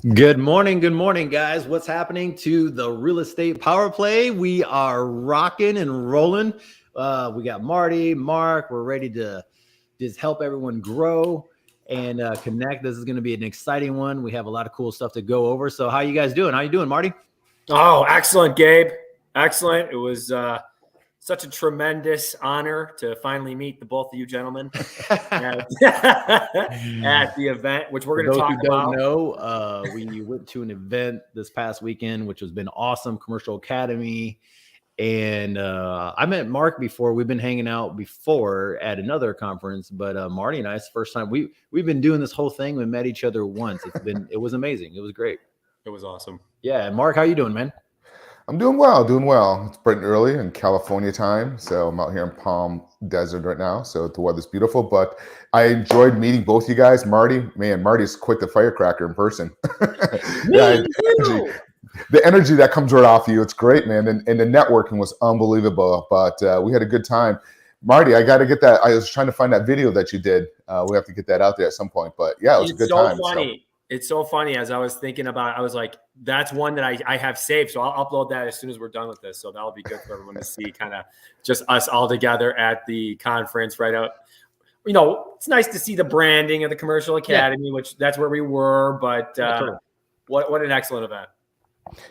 Good morning, guys. What's happening to the real estate power play? We are rocking and rolling. We got Marty, Mark. We're ready to just help everyone grow and connect. This is going to be an exciting one. We have a lot of cool stuff to go over. So, how you guys doing? How you doing, Marty? Oh, excellent, Gabe. Excellent. It was such a tremendous honor to finally meet the both of you gentlemen at, at the event, which we're For going to those talk who don't about. know, we went to an event this past weekend, which has been awesome. Commercial Academy. And I met Mark before. We've been hanging out before at another conference, but Marty and I, it's the first time we've been doing this whole thing. We met each other once. It was amazing. It was great. It was awesome. Yeah, Mark, how you doing, man? I'm doing well, doing well. It's bright and early in California time, so I'm out here in Palm Desert right now, so the weather's beautiful, but I enjoyed meeting both you guys. Marty's quite the firecracker in person. Yeah, the energy that comes right off you, it's great, man, and the networking was unbelievable, but we had a good time. Marty, I got to get that. I was trying to find that video that you did. We have to get that out there at some point, but yeah, it was a good time. Funny. It's so funny. As I was thinking about it, I was like, that's one that I have saved. So I'll upload that as soon as we're done with this. So that'll be good for everyone to see, kind of just us all together at the conference right out. You know, it's nice to see the branding of the Commercial Academy, which that's where we were. But what an excellent event.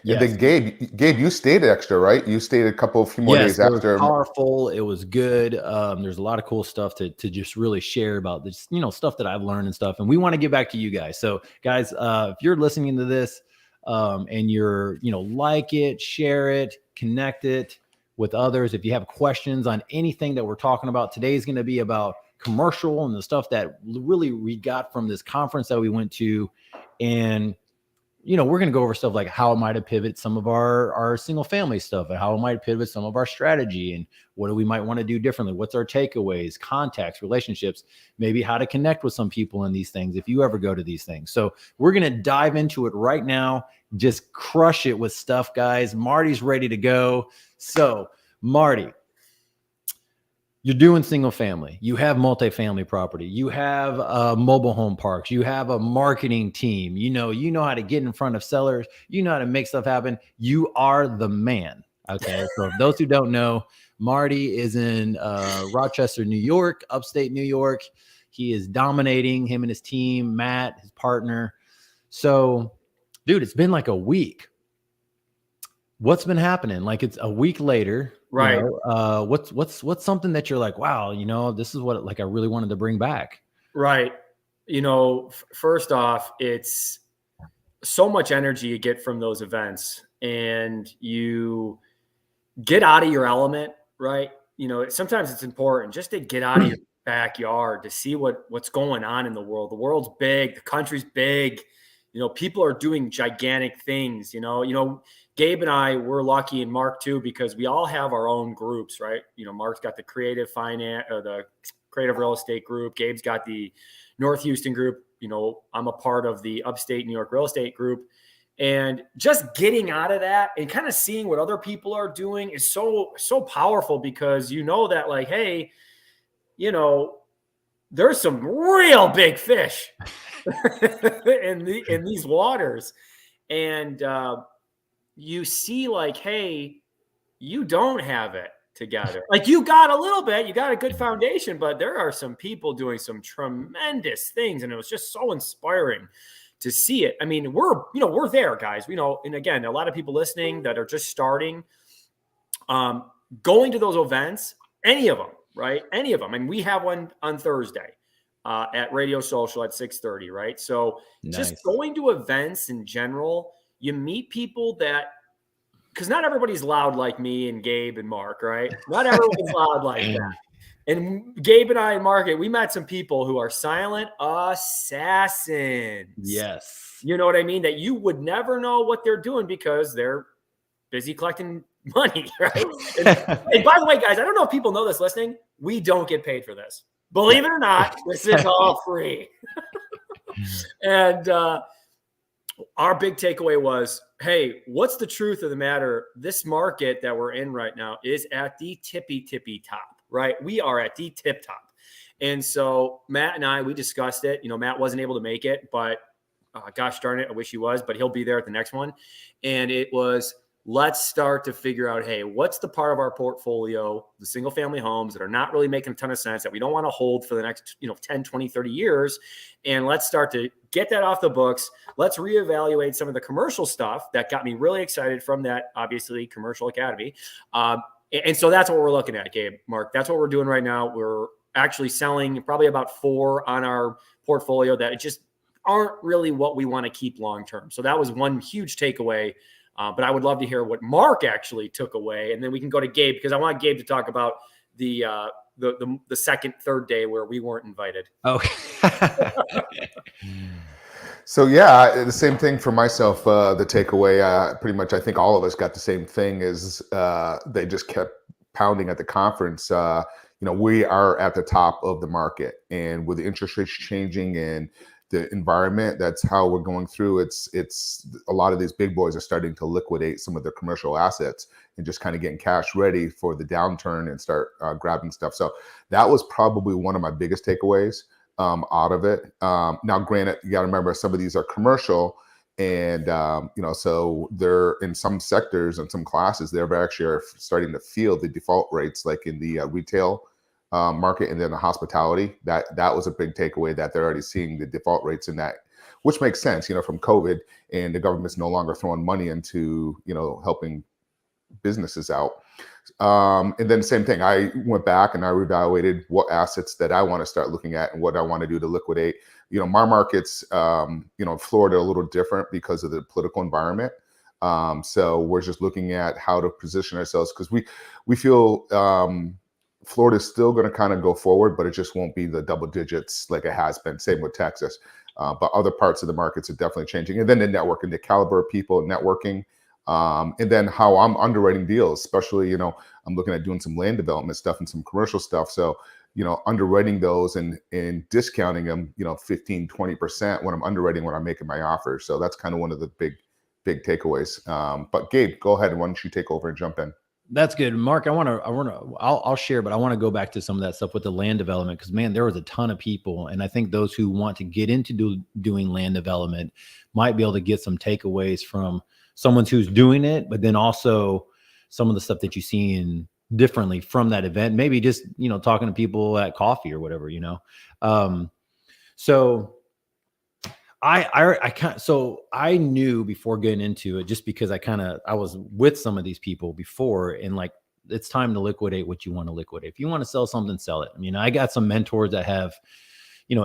Yeah, yes. Gabe, you stayed extra, right? You stayed a few more days after. It was powerful. It was good. There's a lot of cool stuff to just really share about this, stuff that I've learned and stuff. And we want to get back to you guys. So guys, if you're listening to this and you're, like it, share it, connect it with others. If you have questions on anything that we're talking about, today is going to be about commercial and the stuff that really we got from this conference that we went to. And we're going to go over stuff like how it might have pivoted some of our single family stuff and how it might pivot some of our strategy and what do we might want to do differently. What's our takeaways, contacts, relationships, maybe how to connect with some people in these things if you ever go to these things. So we're going to dive into it right now. Just crush it with stuff, guys. Marty's ready to go. So Marty, you're doing single family, you have multifamily property, you have mobile home parks, you have a marketing team, you know how to get in front of sellers, you know how to make stuff happen. You are the man. Okay. So if those who don't know, Marty is in Rochester, New York, upstate New York. He is dominating, him and his team, Matt, his partner. So dude, it's been like a week. What's been happening? Like it's a week later. Right. What's something that you're like, wow, this is what I really wanted to bring back. Right. First off, it's so much energy you get from those events and you get out of your element, right? Sometimes it's important just to get out of your backyard to see what's going on in the world. The world's big, the country's big, people are doing gigantic things, Gabe and I, we're lucky, and Mark too, because we all have our own groups, right? Mark's got the creative finance or the creative real estate group. Gabe's got the North Houston group. I'm a part of the upstate New York real estate group. And just getting out of that and kind of seeing what other people are doing is so powerful because that like, hey, there's some real big fish in these waters. And you see like, hey, you don't have it together. Like you got a little bit, you got a good foundation, but there are some people doing some tremendous things. And it was just so inspiring to see it. I mean, we're there, guys. And again, a lot of people listening that are just starting, going to those events, any of them, right? Any of them. And we have one on Thursday at Radio Social at 6:30, right? So Just going to events in general, you meet people because not everybody's loud like me and Gabe and Mark, right? Not everyone's loud like that. And Gabe and I and Mark, we met some people who are silent assassins. Yes. You know what I mean? That you would never know what they're doing because they're busy collecting money, right? And by the way, guys, I don't know if people know this listening. We don't get paid for this. Believe it or not, this is all free. And our big takeaway was, hey, what's the truth of the matter? This market that we're in right now is at the tippy top, right? We are at the tip top. And so Matt and I, we discussed it. Matt wasn't able to make it, but gosh darn it, I wish he was, but he'll be there at the next one. And it was, let's start to figure out, hey, what's the part of our portfolio, the single family homes that are not really making a ton of sense, that we don't want to hold for the next 10, 20, 30 years. And let's start to get that off the books. Let's reevaluate some of the commercial stuff that got me really excited from that, obviously, Commercial Academy. And so that's what we're looking at, Gabe, Mark. That's what we're doing right now. We're actually selling probably about 4 on our portfolio that just aren't really what we want to keep long-term. So that was one huge takeaway. But I would love to hear what Mark actually took away, and then we can go to Gabe, because I want Gabe to talk about the second, third day where we weren't invited. Okay. So yeah, the same thing for myself. The takeaway, pretty much, I think all of us got the same thing. Is they just kept pounding at the conference. We are at the top of the market, and with the interest rates changing and the environment, that's how we're going through. It's a lot of these big boys are starting to liquidate some of their commercial assets and just kind of getting cash ready for the downturn and start grabbing stuff. So that was probably one of my biggest takeaways out of it. Now, granted, you got to remember, some of these are commercial, and so they're in some sectors and some classes, they're actually are starting to feel the default rates, like in the retail market, and then the hospitality. That was a big takeaway, that they're already seeing the default rates in that, which makes sense, from COVID, and the government's no longer throwing money into, helping businesses out. And then same thing, I went back and I reevaluated what assets that I want to start looking at and what I want to do to liquidate. My markets, Florida, a little different because of the political environment. So we're just looking at how to position ourselves, because we feel Florida is still going to kind of go forward, but it just won't be the double digits like it has been. Same with Texas. But other parts of the markets are definitely changing. And then the networking, the caliber of people networking, and then how I'm underwriting deals, especially, I'm looking at doing some land development stuff and some commercial stuff. So, underwriting those and discounting them, 15, 20% when I'm underwriting, when I'm making my offers. So that's kind of one of the big takeaways. But Gabe, go ahead. Why don't you take over and jump in? That's good, Mark. I'll share, but I want to go back to some of that stuff with the land development, because man, there was a ton of people, and I think those who want to get into doing land development might be able to get some takeaways from someone who's doing it, but then also some of the stuff that you see in differently from that event. Maybe just talking to people at coffee or whatever. So I knew before getting into it, just because I was with some of these people before, and like, it's time to liquidate what you want to liquidate. If you want to sell something, sell it. I mean, I got some mentors that have,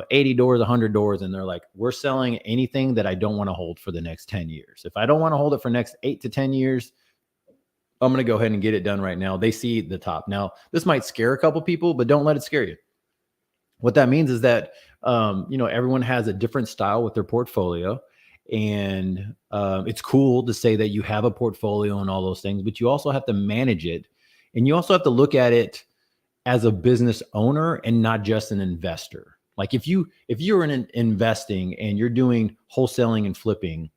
80 doors, 100 doors, and they're like, we're selling anything that I don't want to hold for the next 10 years. If I don't want to hold it for next 8 to 10 years, I'm going to go ahead and get it done right now. They see the top. Now, this might scare a couple people, but don't let it scare you. What that means is that, everyone has a different style with their portfolio, and it's cool to say that you have a portfolio and all those things, but you also have to manage it, and you also have to look at it as a business owner and not just an investor. Like if you're in investing and you're doing wholesaling and flipping,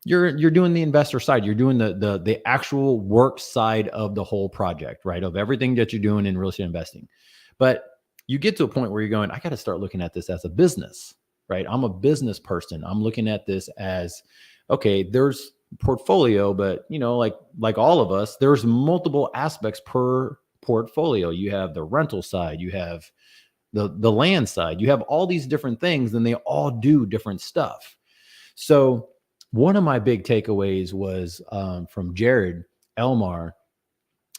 you're doing the investor side. You're doing the actual work side of the whole project, right? Of everything that you're doing in real estate investing. But you get to a point where you're going, I got to start looking at this as a business, right? I'm a business person. I'm looking at this as, okay, there's portfolio, but like all of us, there's multiple aspects per portfolio. You have the rental side, you have the land side, you have all these different things, and they all do different stuff. So one of my big takeaways was from Jared Elmar,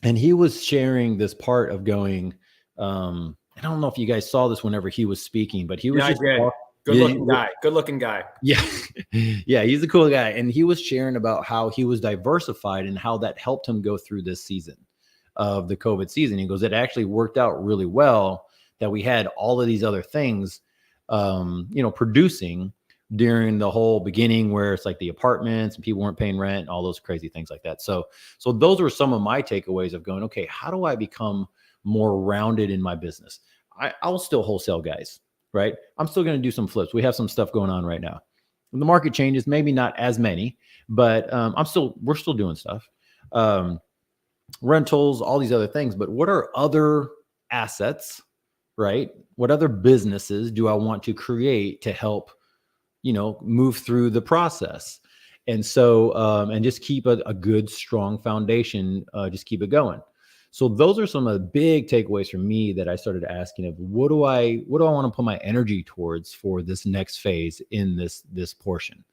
and he was sharing this part of going, I don't know if you guys saw this whenever he was speaking, but he was Good looking guy. Yeah. Yeah. He's a cool guy. And he was sharing about how he was diversified and how that helped him go through this season of the COVID season. He goes, it actually worked out really well that we had all of these other things, producing during the whole beginning, where it's like the apartments and people weren't paying rent and all those crazy things like that. So those were some of my takeaways of going, okay, how do I become more rounded in my business? I'll still wholesale, guys, right? I'm still going to do some flips. We have some stuff going on right now. When the market changes, maybe not as many, but we're still doing stuff. Rentals, all these other things. But what are other assets, right? What other businesses do I want to create to help move through the process. And so, and just keep a good, strong foundation, just keep it going. So those are some of the big takeaways for me that I started asking of what do I want to put my energy towards for this next phase in this portion.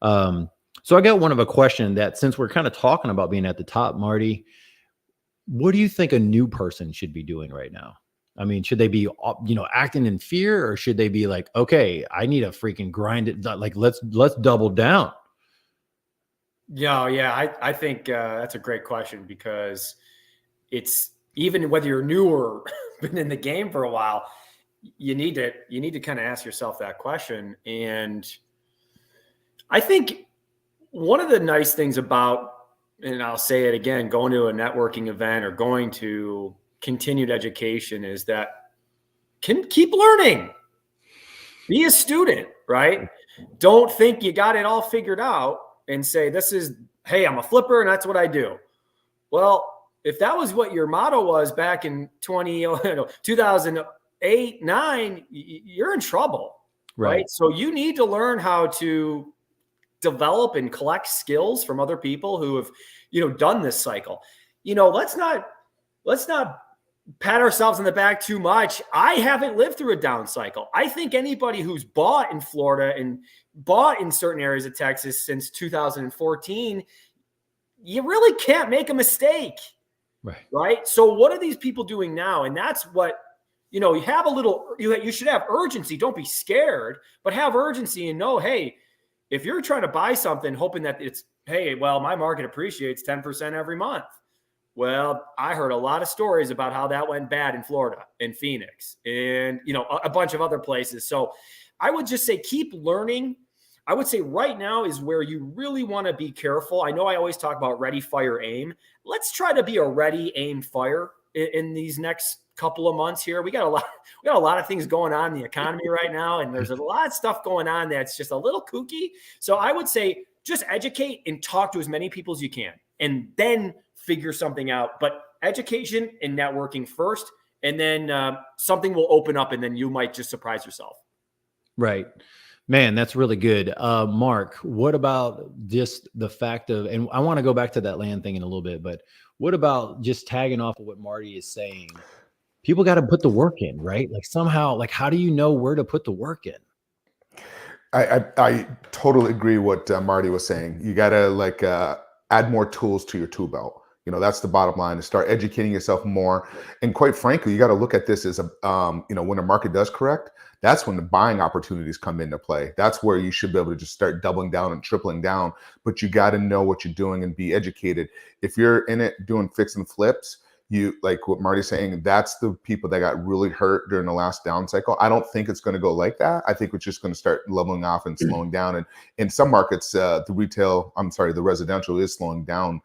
So I got one of a question that, since we're kind of talking about being at the top, Marty, what do you think a new person should be doing right now? I mean, should they be, acting in fear, or should they be like, okay, I need to freaking grind it. Like, let's double down. Yeah. I think that's a great question, because it's, even whether you're new or been in the game for a while, you need to kind of ask yourself that question. And I think one of the nice things about, and I'll say it again, going to a networking event or going to continued education, is that can keep learning. Be a student, right? Don't think you got it all figured out and say, hey, I'm a flipper and that's what I do. Well, if that was what your motto was back in 2008, 9, you're in trouble, right? So you need to learn how to develop and collect skills from other people who have, done this cycle. Let's not pat ourselves on the back too much. I haven't lived through a down cycle. I think anybody who's bought in Florida and bought in certain areas of Texas since 2014, you really can't make a mistake. Right. So what are these people doing now? And that's what, you have you should have urgency. Don't be scared, but have urgency and know, hey, if you're trying to buy something hoping that it's, hey, well, my market appreciates 10% every month. Well, I heard a lot of stories about how that went bad in Florida and Phoenix and, a bunch of other places. So I would just say, keep learning. I would say right now is where you really want to be careful. I know I always talk about ready, fire, aim. Let's try to be a ready, aim, fire in these next couple of months here. We got a lot of things going on in the economy right now, and there's a lot of stuff going on that's just a little kooky. So I would say just educate and talk to as many people as you can, and then figure something out. But education and networking first, and then something will open up, and then you might just surprise yourself. Right. Man, that's really good. Mark, what about just the fact of, and I want to go back to that land thing in a little bit, but what about just tagging off of what Marty is saying? People got to put the work in, right? Like somehow, like, how do you know where to put the work in? I totally agree what Marty was saying. You got to add more tools to your tool belt. That's the bottom line, to start educating yourself more. And quite frankly, you got to look at this as when the market does correct, that's when the buying opportunities come into play. That's where you should be able to just start doubling down and tripling down. But you got to know what you're doing and be educated. If you're in it doing fix and flips, you, like what Marty's saying, that's the people that got really hurt during the last down cycle. I don't think it's going to go like that. I think it's just going to start leveling off and slowing down. And in some markets, the residential is slowing down.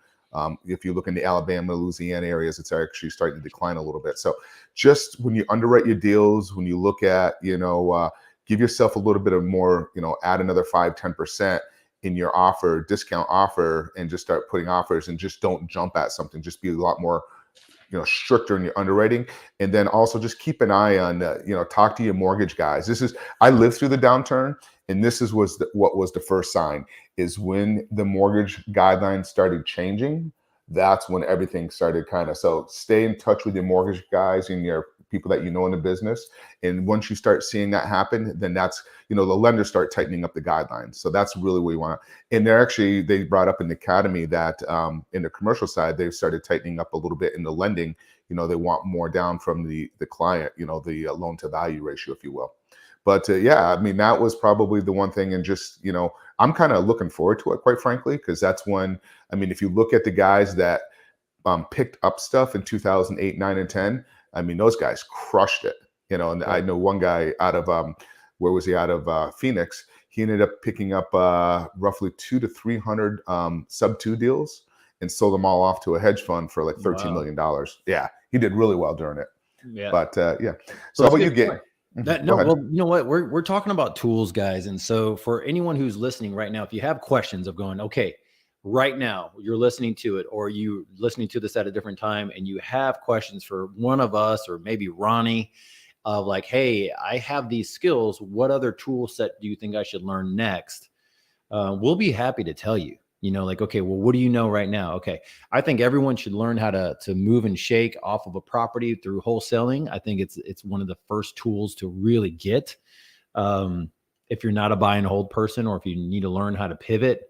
If you look in the Alabama, Louisiana areas, it's actually starting to decline a little bit. So just when you underwrite your deals, when you look at, give yourself a little bit of more, add another 5-10% in your offer, discount offer, and just start putting offers, and just don't jump at something. Just be a lot more, stricter in your underwriting. And then also just keep an eye on, talk to your mortgage guys. I lived through the downturn, and this was what was the first sign, is when the mortgage guidelines started changing. That's when everything started so stay in touch with your mortgage guys and your people that in the business. And once you start seeing that happen, then that's, the lenders start tightening up the guidelines. So that's really what you want. And they brought up in the academy that in the commercial side, they've started tightening up a little bit in the lending. They want more down from the client, the loan to value ratio, if you will. But that was probably the one thing. And just, I'm kind of looking forward to it, quite frankly, because that's when, if you look at the guys that picked up stuff in 2008, 9, and 10, those guys crushed it, and I know one guy out of, Phoenix. He ended up picking up roughly 200 to 300 sub-2 deals and sold them all off to a hedge fund for like $13 million. Yeah, he did really well during it. Yeah. But So how about you, Gabe? Well, you know what? We're talking about tools, guys. And so for anyone who's listening right now, if you have questions of going, okay, right now you're listening to it, or you listening to this at a different time, and you have questions for one of us or maybe Ronnie, of like, hey, I have these skills. What other tool set do you think I should learn next? We'll be happy to tell you. Like, okay, well, what do you know right now? Okay, I think everyone should learn how to move and shake off of a property through wholesaling. I think it's one of the first tools to really get. If you're not a buy and hold person, or if you need to learn how to pivot.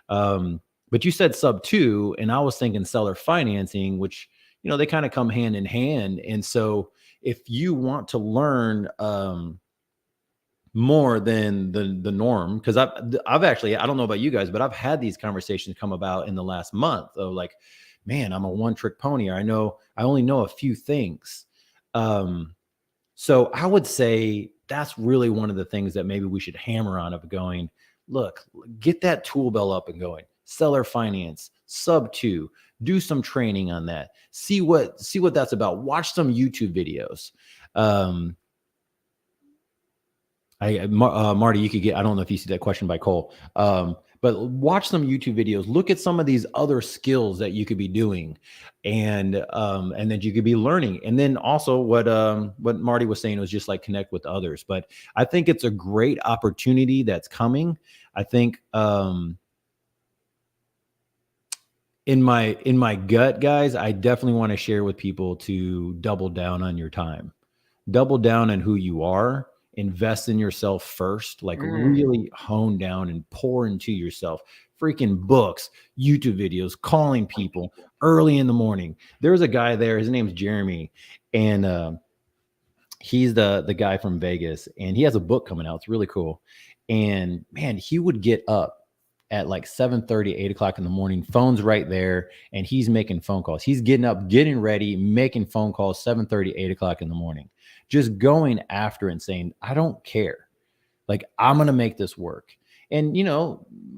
But you said sub 2, and I was thinking seller financing, which, they kind of come hand in hand. And so if you want to learn, more than the norm, because I've actually, I don't know about you guys, but I've had these conversations come about in the last month of like, man, I'm a one-trick pony, or I only know a few things. So I would say that's really one of the things that maybe we should hammer on, of going, look, get that tool belt up and going. Seller finance, sub 2, do some training on that. See what that's about. Watch some YouTube videos. Marty, you could get, I don't know if you see that question by Cole, but watch some YouTube videos, look at some of these other skills that you could be doing, and that you could be learning. And then also what Marty was saying was just like connect with others. But I think it's a great opportunity that's coming. I think, in my gut, guys, I definitely want to share with people to double down on your time, double down on who you are. Invest in yourself first, like really hone down and pour into yourself. Freaking books, YouTube videos, calling people early in the morning. There's a guy there, his name's Jeremy, and he's the guy from Vegas, and he has a book coming out. It's really cool. And man, he would get up at like 7:30, 8 o'clock in the morning, phone's right there, and he's making phone calls. He's getting up, getting ready, making phone calls 7:30, 8 o'clock in the morning, just going after and saying, I don't care. Like, I'm going to make this work. And,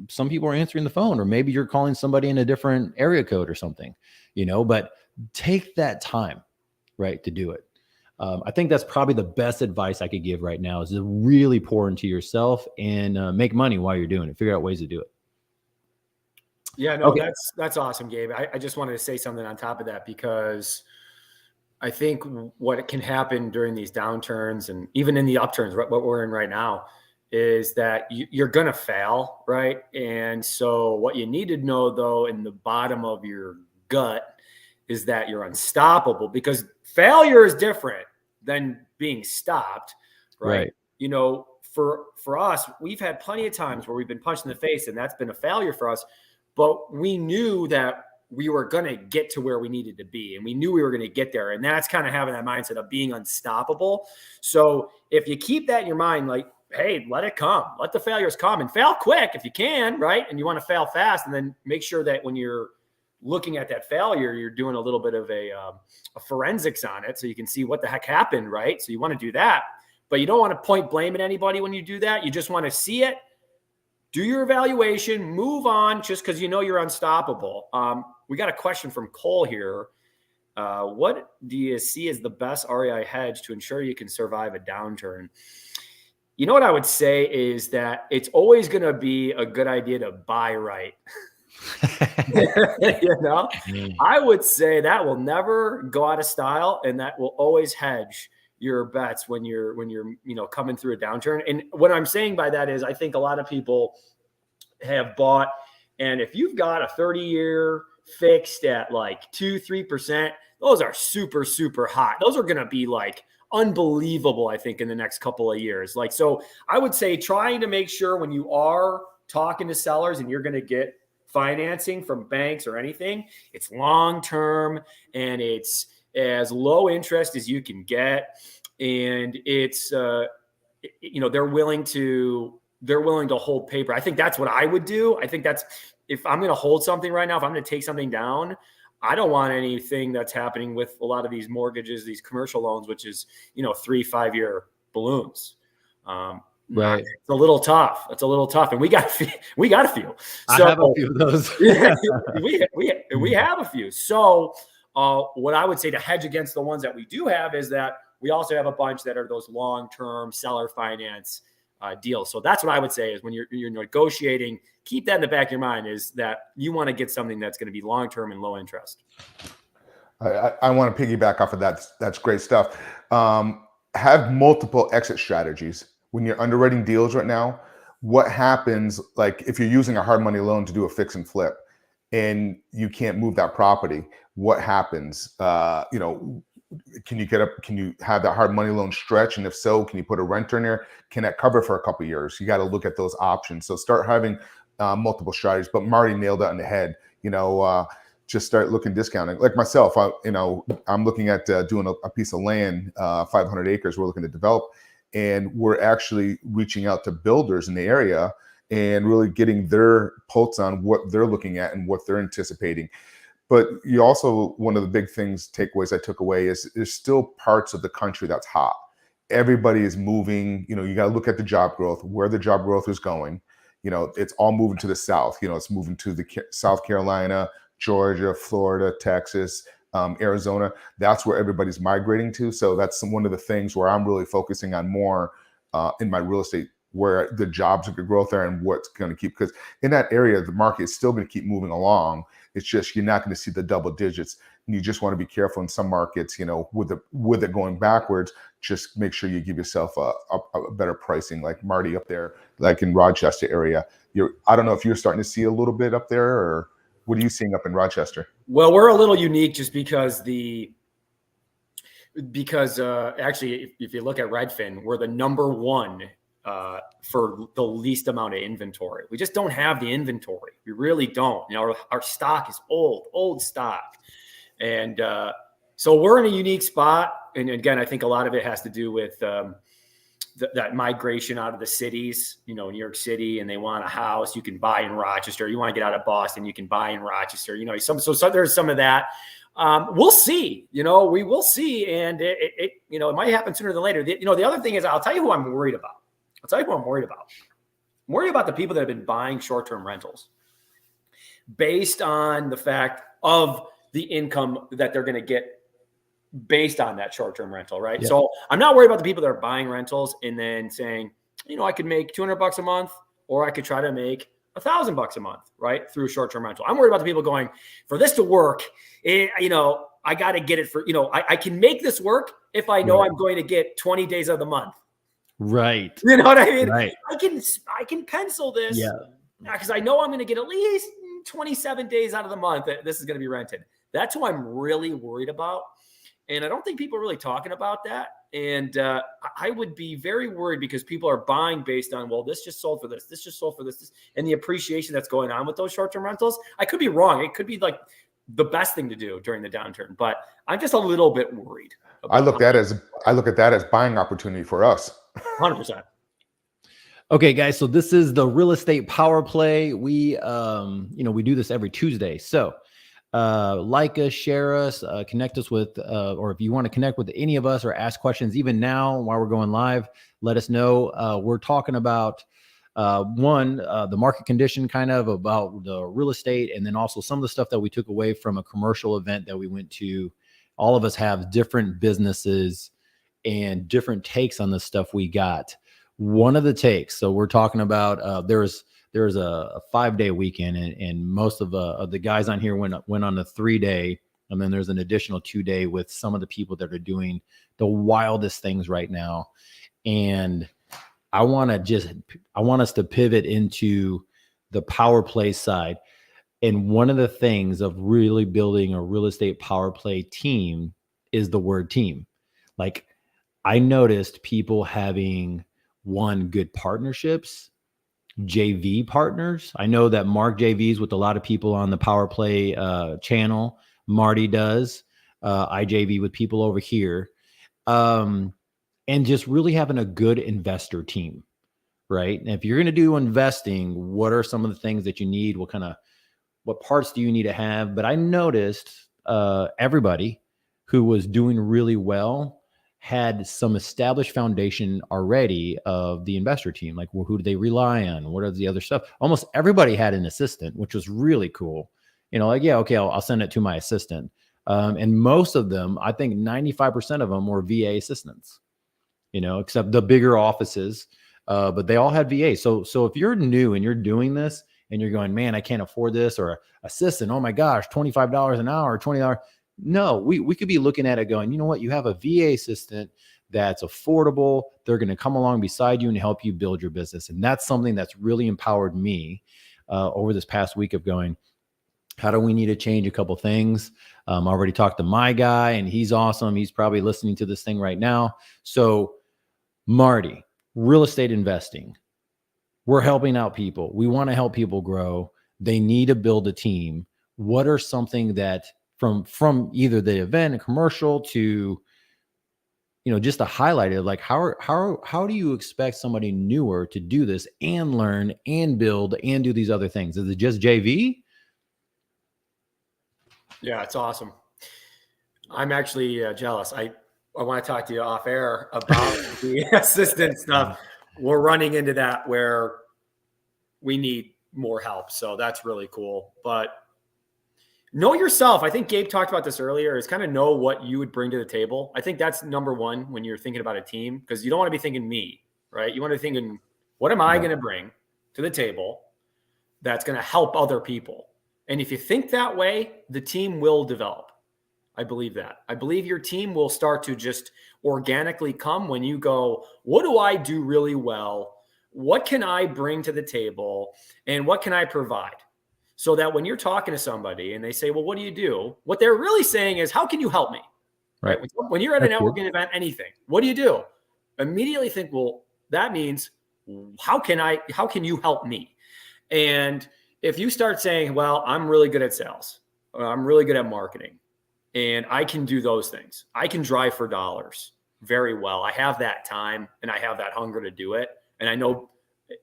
some people are answering the phone, or maybe you're calling somebody in a different area code or something, but take that time, right, to do it. I think that's probably the best advice I could give right now, is to really pour into yourself and make money while you're doing it. Figure out ways to do it. Yeah, no, okay. That's awesome, Gabe. I just wanted to say something on top of that, because I think what can happen during these downturns, and even in the upturns, what we're in right now, is that you're going to fail, right? And so what you need to know, though, in the bottom of your gut, is that you're unstoppable, because failure is different than being stopped, right? For us, we've had plenty of times where we've been punched in the face, and that's been a failure for us. But we knew that we were going to get to where we needed to be, and we knew we were going to get there. And that's kind of having that mindset of being unstoppable. So if you keep that in your mind, like, hey, let it come, let the failures come, and fail quick if you can, right? And you want to fail fast, and then make sure that when you're looking at that failure, you're doing a little bit of a forensics on it, so you can see what the heck happened, right? So you want to do that, but you don't want to point blame at anybody when you do that. You just want to see it, do your evaluation, move on, just because you're unstoppable. We got a question from Cole here. What do you see as the best REI hedge to ensure you can survive a downturn? What I would say is that it's always going to be a good idea to buy right. I would say that will never go out of style, and that will always hedge your bets when you're coming through a downturn. And what I'm saying by that is, I think a lot of people have bought, and if you've got a 30-year fixed at like 2-3%, those are super, super hot. Those are going to be like unbelievable, I think, in the next couple of years. Like, so I would say trying to make sure when you are talking to sellers and you're going to get financing from banks or anything, it's long-term and it's as low interest as you can get. And it's, they're willing to hold paper. I think that's what I would do. I think that's, if I'm going to hold something right now, if I'm going to take something down, I don't want anything that's happening with a lot of these mortgages, these commercial loans, which is, 3-5 year balloons. Right. It's a little tough. And we got a few. So, I have a few of those. we have a few. So what I would say to hedge against the ones that we do have is that we also have a bunch that are those long-term seller finance deals. So that's what I would say is when you're negotiating, keep that in the back of your mind, is that you want to get something that's going to be long-term and low interest. I want to piggyback off of that. That's great stuff. have multiple exit strategies when you're underwriting deals right now. What happens, like if you're using a hard money loan to do a fix and flip and you can't move that property, what happens? Can you have that hard money loan stretch? And if so, can you put a renter in there? Can that cover for a couple of years? You got to look at those options. So start having multiple strategies. But Marty nailed it on the head. Just start looking discounting. Like myself, I'm looking at doing a piece of land, 500 acres. We're looking to develop, and we're actually reaching out to builders in the area and really getting their pulse on what they're looking at and what they're anticipating. But you also, one of the big takeaways I took away is there's still parts of the country that's hot. Everybody is moving. You got to look at the job growth, where the job growth is going. It's all moving to the south. It's moving to the South Carolina, Georgia, Florida, Texas, Arizona. That's where everybody's migrating to. So that's one of the things where I'm really focusing on more in my real estate, where the jobs are going to grow there and what's going to keep, because in that area, the market is still going to keep moving along. It's just, you're not going to see the double digits. And you just want to be careful in some markets, with it going backwards, just make sure you give yourself a better pricing, like Marty up there, like in Rochester area. I don't know if you're starting to see a little bit up there, or what are you seeing up in Rochester? Well, we're a little unique just because actually, if you look at Redfin, we're the number one for the least amount of inventory. We just don't have the inventory. We really don't. Our stock is old stock. And so we're in a unique spot. And again, I think a lot of it has to do with that migration out of the cities, New York City, and they want a house you can buy in Rochester. You want to get out of Boston, you can buy in Rochester. So there's some of that. We'll see. We will see, and it might happen sooner than later. The other thing is, I'll tell you who I'm worried about. I'm worried about the people that have been buying short-term rentals based on the fact of the income that they're going to get based on that short-term rental, right? Yeah. So I'm not worried about the people that are buying rentals and then saying, I could make $200 a month, or I could try to make $1,000 a month, right, through short-term rental. I'm worried about the people going, for this to work, I got to get it for, I can make this work if I know I'm going to get 20 days of the month. Right. You know what I mean? Right. I can pencil this because I know I'm going to get at least 27 days out of the month that this is going to be rented. That's who I'm really worried about. And I don't think people are really talking about that. And I would be very worried because people are buying based on, well, this just sold for this. This just sold for this. And the appreciation that's going on with those short-term rentals. I could be wrong. It could be like the best thing to do during the downturn. But I'm just a little bit worried. I look at that as buying opportunity for us. 100%. Okay, guys. So this is the Real Estate Power Play. We, we do this every Tuesday. So like us, share us, connect us with, or if you want to connect with any of us or ask questions, even now while we're going live, let us know. We're talking about the market condition, kind of about the real estate, and then also some of the stuff that we took away from a commercial event that we went to. All of us have different businesses and different takes on the stuff we got. One of the takes, so we're talking about there's a 5-day weekend, and most of the guys on here went on a 3-day, and then there's an additional 2-day with some of the people that are doing the wildest things right now. And I want us to pivot into the power play side. And one of the things of really building a real estate power play team is the word team. Like, I noticed people having good partnerships, JV partners. I know that Mark JVs with a lot of people on the Power Play channel. Marty does. I JV with people over here. And just really having a good investor team, right? And if you're going to do investing, what are some of the things that you need? What parts do you need to have? But I noticed everybody who was doing really well had some established foundation already of the investor team. Like, well, who do they rely on? What are the other stuff? Almost everybody had an assistant, which was really cool. I'll send it to my assistant. And most of them, I think 95% of them were VA assistants, except the bigger offices, but they all had VA. So if you're new and you're doing this and you're going, man, I can't afford this, or assistant, oh my gosh, $25 an hour, $20. No, we could be looking at it going, you know what? You have a VA assistant that's affordable. They're going to come along beside you and help you build your business. And that's something that's really empowered me over this past week of going, how do we need to change a couple things? I already talked to my guy, and he's awesome. He's probably listening to this thing right now. So Marty, real estate investing, we're helping out people. We want to help people grow. They need to build a team. What are something that from either the event, a commercial, to just to highlight it, like how do you expect somebody newer to do this and learn and build and do these other things? Is it just JV? Yeah, it's awesome. I'm actually jealous. I want to talk to you off air about the assistant stuff. We're running into that where we need more help. So that's really cool. But know yourself. I think Gabe talked about this earlier, is kind of know what you would bring to the table. I think that's number one when you're thinking about a team, because you don't want to be thinking me, right? You want to be thinking, what am I going to bring to the table that's going to help other people? And if you think that way, the team will develop. I believe that. I believe your team will start to just organically come when you go, what do I do really well? What can I bring to the table? And what can I provide? So that when you're talking to somebody and they say, well, what do you do? What they're really saying is, how can you help me? Right. When you're at a networking event, anything, what do you do? Immediately think, well, that means how can you help me? And if you start saying, well, I'm really good at sales, or I'm really good at marketing, and I can do those things. I can drive for dollars very well. I have that time and I have that hunger to do it. And I know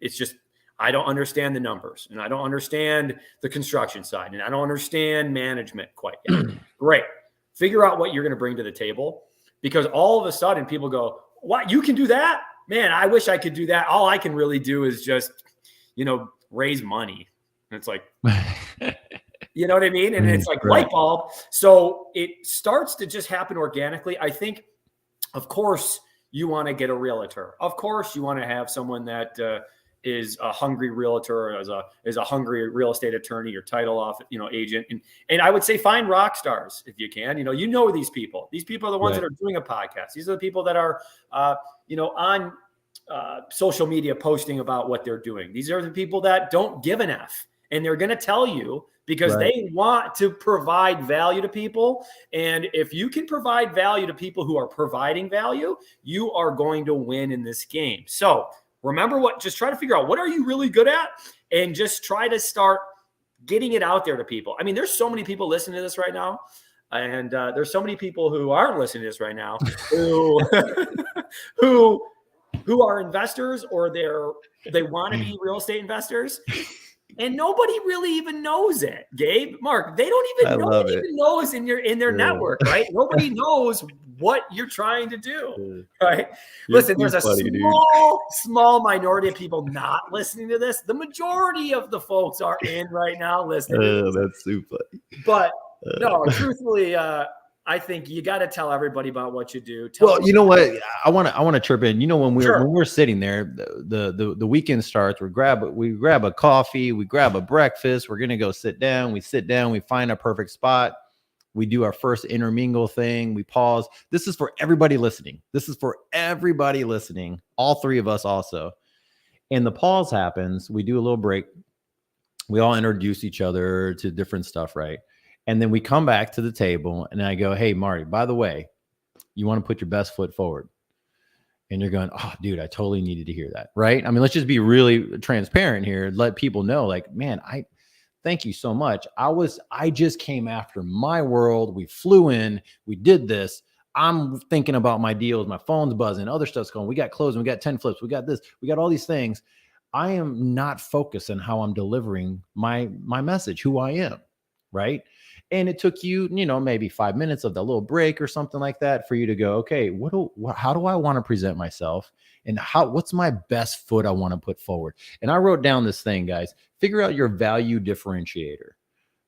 it's just, I don't understand the numbers, and I don't understand the construction side, and I don't understand management quite yet. Great. Figure out what you're going to bring to the table, because all of a sudden people go, what, you can do that? Man, I wish I could do that. All I can really do is just, raise money. And it's like, you know what I mean? And it's like light bulb. So it starts to just happen organically. I think, of course, you want to get a realtor. Of course, you want to have someone that is a hungry realtor, is a hungry real estate attorney or title off, agent. And I would say find rock stars if you can. You know these people. These people are the ones that are doing a podcast. These are the people that are, on social media posting about what they're doing. These are the people that don't give an F. And they're going to tell you because they want to provide value to people. And if you can provide value to people who are providing value, you are going to win in this game. So remember just try to figure out what are you really good at, and just try to start getting it out there to people. I mean, there's so many people listening to this right now. And there's so many people who aren't listening to this right now who are investors, or they want to be real estate investors. And nobody really even knows it, Gabe, Mark. They don't even nobody even knows in their network, right? Nobody knows what you're trying to do, right? Listen, there's a small minority of people not listening to this. The majority of the folks are in right now listening. That's super. But no, truthfully, I think you got to tell everybody about what you do. You know what? I want to chirp in. When we're sitting there, the weekend starts. We grab a coffee, we grab a breakfast. We're gonna go sit down. We sit down. We find a perfect spot. We do our first intermingle thing. We pause. This is for everybody listening. All three of us also. And the pause happens. We do a little break. We all introduce each other to different stuff, right? And then we come back to the table and I go, hey, Marty, by the way, you want to put your best foot forward. And you're going, oh, dude, I totally needed to hear that. Right. I mean, let's just be really transparent here. Let people know, like, man, I thank you so much. I just came after my world. We flew in, we did this. I'm thinking about my deals. My phone's buzzing. Other stuff's going. We got closing. We got 10 flips. We got this. We got all these things. I am not focused on how I'm delivering my message, who I am. Right. And it took you, maybe 5 minutes of the little break or something like that for you to go, okay, how do I want to present myself, and what's my best foot I want to put forward? And I wrote down this thing, guys. Figure out your value differentiator,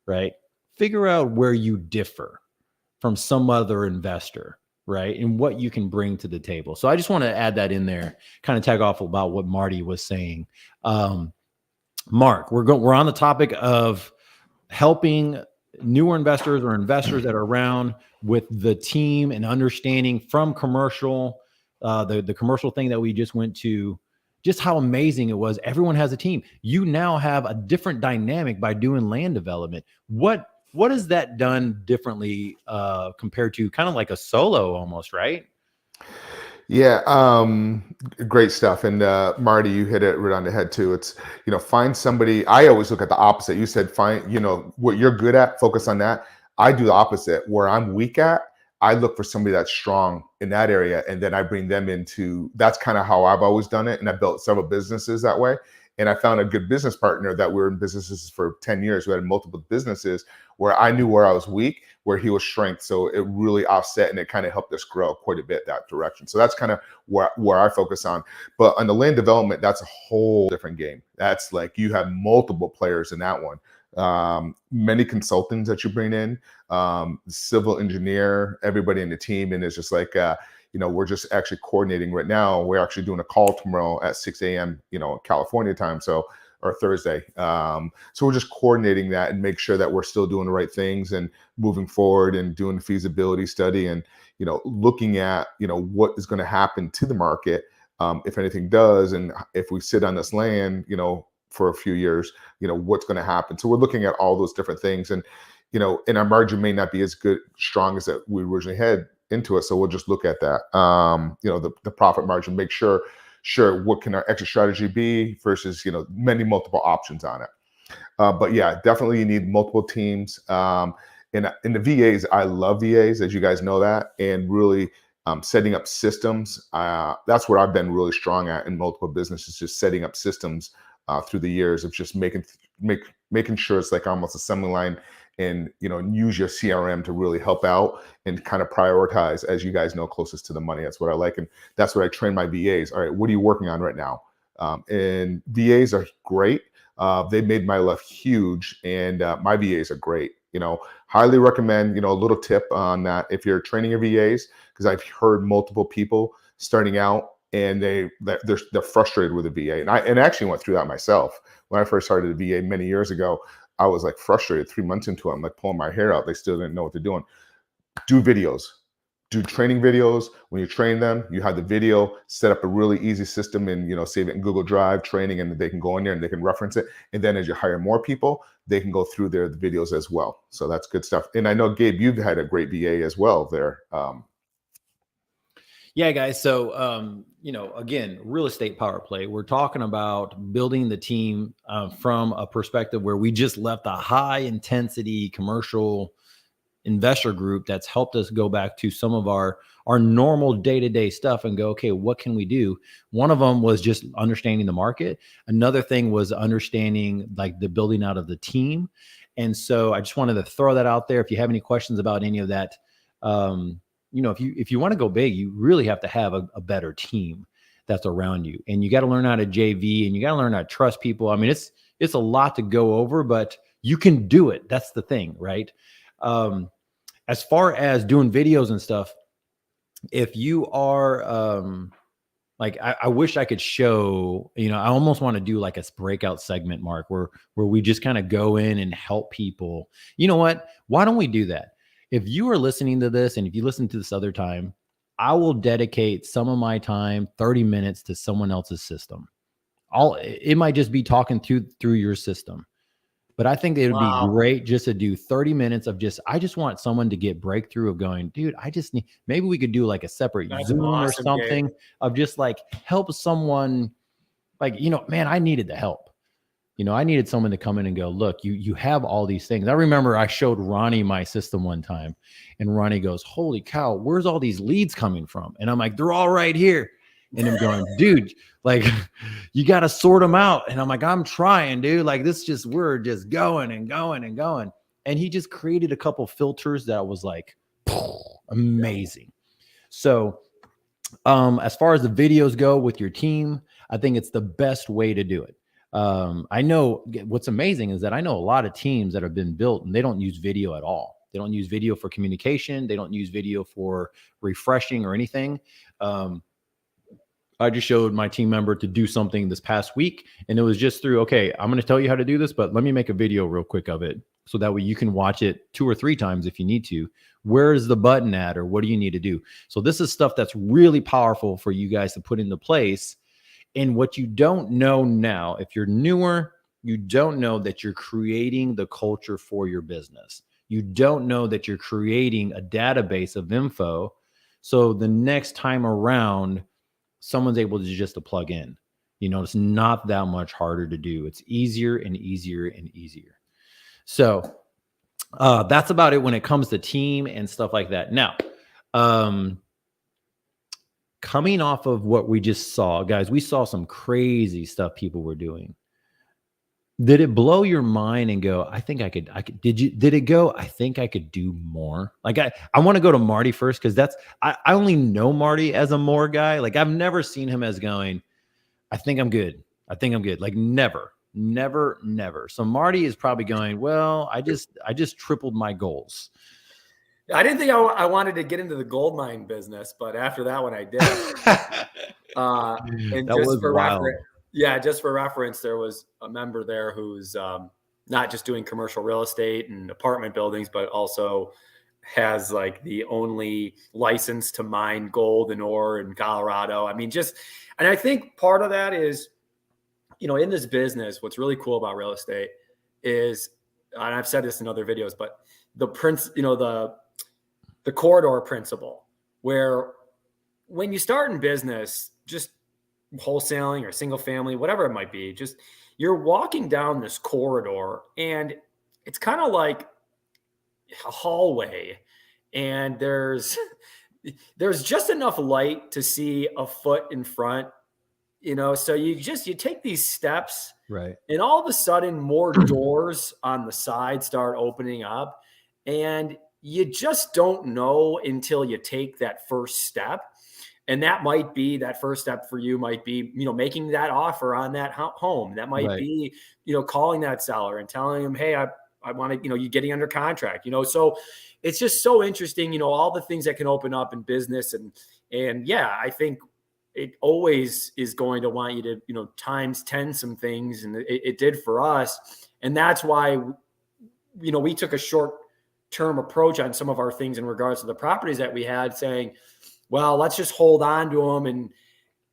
right? Figure out where you differ from some other investor, right? And what you can bring to the table. So I just want to add that in there, kind of tag off about what Marty was saying. Mark, we're on the topic of helping newer investors or investors that are around with the team and understanding from commercial the commercial thing that we just went to, just how amazing it was. Everyone has a team. You now have a different dynamic by doing land development. What has that done differently compared to kind of like a solo almost, right? Yeah, great stuff. And Marty, you hit it right on the head too. It's, find somebody. I always look at the opposite. You said find, what you're good at, focus on that. I do the opposite. Where I'm weak at, I look for somebody that's strong in that area, and then I bring them into. That's kind of how I've always done it, and I built several businesses that way. And I found a good business partner that we're in businesses for 10 years. We had multiple businesses where I knew where I was weak, where he was strength. So it really offset, and it kind of helped us grow quite a bit that direction. So that's kind of where I focus on. But on the land development, that's a whole different game. That's like you have multiple players in that one. Many consultants that you bring in, civil engineer, everybody in the team. And it's just like, we're just actually coordinating right now. We're actually doing a call tomorrow at 6 a.m., California time. Or Thursday. So we're just coordinating that and make sure that we're still doing the right things and moving forward and doing the feasibility study and, looking at, what is going to happen to the market if anything does. And if we sit on this land, for a few years, what's going to happen. So we're looking at all those different things, and, and our margin may not be as strong as that we originally had into it. So we'll just look at that, the profit margin, make sure, what can our exit strategy be versus, multiple options on it. But yeah, definitely you need multiple teams. In the VAs, I love VAs, as you guys know that, and really setting up systems. That's what I've been really strong at in multiple businesses, just setting up systems through the years of just making sure it's like almost assembly line, and use your CRM to really help out and kind of prioritize, as you guys know, closest to the money. That's what I like, and that's what I train my VAs. All right, what are you working on right now? And VAs are great. They made my life huge, and my VAs are great. Highly recommend. A little tip on that if you're training your VAs, because I've heard multiple people starting out and they're frustrated with a VA, and I actually went through that myself when I first started a VA many years ago. I was like frustrated 3 months into it. I'm like pulling my hair out. They still didn't know what they're doing. Do videos, do training videos. When you train them, you have the video, set up a really easy system and, save it in Google Drive training, and they can go in there and they can reference it. And then as you hire more people, they can go through the videos as well. So that's good stuff. And I know, Gabe, you've had a great VA as well there. Yeah, guys. So, again, real estate power play. We're talking about building the team from a perspective where we just left a high intensity commercial investor group that's helped us go back to some of our normal day-to-day stuff and go, okay, what can we do? One of them was just understanding the market. Another thing was understanding like the building out of the team. And so I just wanted to throw that out there. If you have any questions about any of that, if you want to go big, you really have to have a better team that's around you, and you got to learn how to JV, and you got to learn how to trust people. I mean, it's a lot to go over, but you can do it. That's the thing, right? As far as doing videos and stuff, if you are I wish I could show, I almost want to do like a breakout segment, Mark, where we just kind of go in and help people. You know what? Why don't we do that? If you are listening to this, and if you listen to this other time, I will dedicate some of my time, 30 minutes, to someone else's system. It might just be talking through your system, but I think it would be great just to do 30 minutes of I just want someone to get breakthrough of going, dude, I just need, maybe we could do like a separate Zoom or something, Gabe, of just like help someone, like, man, I needed the help. I needed someone to come in and go, look, you have all these things. I remember I showed Ronnie my system one time, and Ronnie goes, holy cow, where's all these leads coming from? And I'm like, they're all right here. And I'm going, dude, like, you got to sort them out. And I'm like, I'm trying, dude. Like, we're just going and going and going. And he just created a couple filters that was like, amazing. So as far as the videos go with your team, I think it's the best way to do it. I know what's amazing is that I know a lot of teams that have been built and they don't use video at all. They don't use video for communication. They don't use video for refreshing or anything. I just showed my team member to do something this past week, and it was just through, okay, I'm going to tell you how to do this, but let me make a video real quick of it. so that way you can watch it 2 or 3 times if you need to. Where is the button at, or what do you need to do? So this is stuff that's really powerful for you guys to put into place. And what you don't know now, if you're newer, you don't know that you're creating the culture for your business. You don't know that you're creating a database of info. So the next time around, someone's able to just to plug in. It's not that much harder to do. It's easier and easier and easier. So that's about it when it comes to team and stuff like that. Now, coming off of what we just saw, guys, we saw some crazy stuff people were doing. Did it blow your mind and go, I think I could, did it go, I think I could do more? Like, I want to go to Marty first, because I only know Marty as a more guy. Like, I've never seen him as going, I think I'm good. I think I'm good. Like, never. So Marty is probably going, well, I just tripled my goals. I didn't think I wanted to get into the gold mine business, but after that one I did. And that just was for wild. just for reference, there was a member there who's not just doing commercial real estate and apartment buildings, but also has like the only license to mine gold and ore in Colorado. I mean, and I think part of that is, in this business, what's really cool about real estate is, and I've said this in other videos, but the corridor principle, where when you start in business, just wholesaling or single family, whatever it might be, just you're walking down this corridor and it's kind of like a hallway, and there's just enough light to see a foot in front, so you take these steps, right? And all of a sudden more doors on the side start opening up, and you just don't know until you take that first step. And that first step for you might be, making that offer on that home. That might be, calling that seller and telling them, hey, I want to, you getting under contract, so it's just so interesting, all the things that can open up in business. And yeah, I think it always is going to want you to, times 10 some things. And it did for us. And that's why, we took a short-term approach on some of our things in regards to the properties that we had, saying, well, let's just hold on to them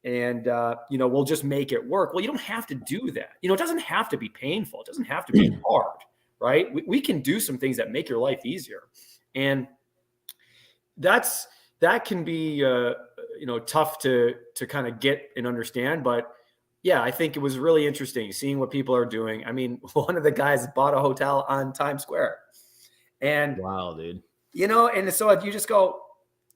and we'll just make it work. Well, you don't have to do that. It doesn't have to be painful. It doesn't have to be hard, right? We can do some things that make your life easier. And that can be, tough to kind of get and understand. But yeah, I think it was really interesting seeing what people are doing. I mean, one of the guys bought a hotel on Times Square, and wow, dude, and so if you just go,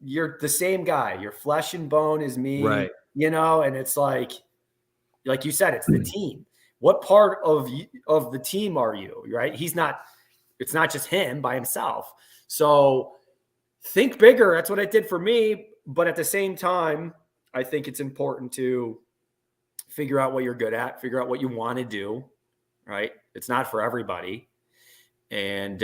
you're the same guy, you're flesh and bone as me, right? And it's like you said, it's the team. What part of the team are you, right? It's not just him by himself. So think bigger. That's what it did for me. But at the same time, I think it's important to figure out what you're good at, figure out what you want to do, right? It's not for everybody. And